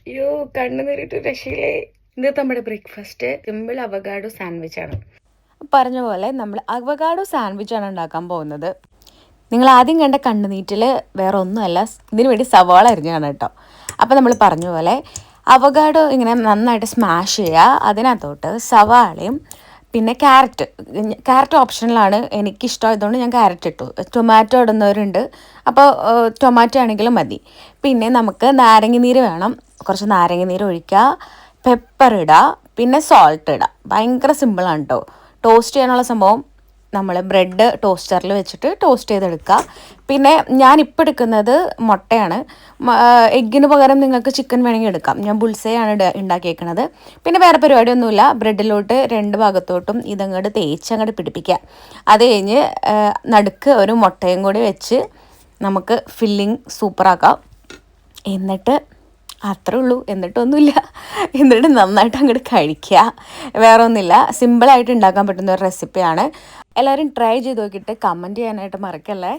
അയ്യോ കണ്ണു നേരിട്ട് രക്ഷയില്ലേ. ഇന്നത്തെ നമ്മുടെ ബ്രേക്ക്ഫാസ്റ്റ് സിമ്പിൾ അവഗാഡോ സാൻഡ്വിച്ച് ആണ്. പറഞ്ഞ പോലെ നമ്മൾ അവകാഡോ സാൻഡ്വിച്ചാണ് ഉണ്ടാക്കാൻ പോകുന്നത്. നിങ്ങൾ ആദ്യം കണ്ട കണ്ണുനീറ്റിൽ വേറെ ഒന്നുമല്ല, ഇതിനു വേണ്ടി സവാള അരിഞ്ഞാണ് കേട്ടോ. അപ്പോൾ നമ്മൾ പറഞ്ഞ പോലെ അവകാഡോ ഇങ്ങനെ നന്നായിട്ട് സ്മാഷ് ചെയ്യുക. അതിനകത്തോട്ട് സവാളയും പിന്നെ ക്യാരറ്റ് ഓപ്ഷണലാണ്. എനിക്കിഷ്ടമായതുകൊണ്ട് ഞാൻ ക്യാരറ്റ് ഇട്ടു. ടൊമാറ്റോ ഇടുന്നവരുണ്ട്, അപ്പോൾ ടൊമാറ്റോ ആണെങ്കിലും മതി. പിന്നെ നമുക്ക് നാരങ്ങ വേണം. കുറച്ച് നാരങ്ങ ഒഴിക്കുക, പെപ്പർ ഇടുക, പിന്നെ സോൾട്ട് ഇടുക. ഭയങ്കര സിമ്പിളാണ് കേട്ടോ. ടോസ്റ്റ് ചെയ്യാനുള്ള സംഭവം നമ്മൾ ബ്രെഡ് ടോസ്റ്ററിൽ വെച്ചിട്ട് ടോസ്റ്റ് ചെയ്തെടുക്കുക. പിന്നെ ഞാനിപ്പോൾ എടുക്കുന്നത് മുട്ടയാണ്. എഗ്ഗിന് പകരം നിങ്ങൾക്ക് ചിക്കൻ വേണമെങ്കിൽ എടുക്കാം. ഞാൻ ബുൾസയാണ് ഉണ്ടാക്കിയേക്കുന്നത്. പിന്നെ വേറെ പരിപാടിയൊന്നുമില്ല. ബ്രെഡിലോട്ട് രണ്ട് ഭാഗത്തോട്ടും ഇതങ്ങോട്ട് തേച്ചങ്ങോട്ട് പിടിപ്പിക്കുക. അത് കഴിഞ്ഞ് നടുക്ക് ഒരു മുട്ടയും കൂടി വെച്ച് നമുക്ക് ഫില്ലിങ് സൂപ്പറാക്കാം. എന്നിട്ട് അത്രേ ഉള്ളൂ. എന്നിട്ടൊന്നുമില്ല. എന്നിട്ട് നന്നായിട്ട് അങ്ങോട്ട് കഴിക്കുക. വേറെ ഒന്നുമില്ല. സിമ്പിളായിട്ട് ഉണ്ടാക്കാൻ പറ്റുന്ന ഒരു റെസിപ്പിയാണ്. എല്ലാവരും ട്രൈ ചെയ്ത് നോക്കിയിട്ട് കമൻറ്റ് ചെയ്യാനായിട്ട് മറക്കല്ലേ.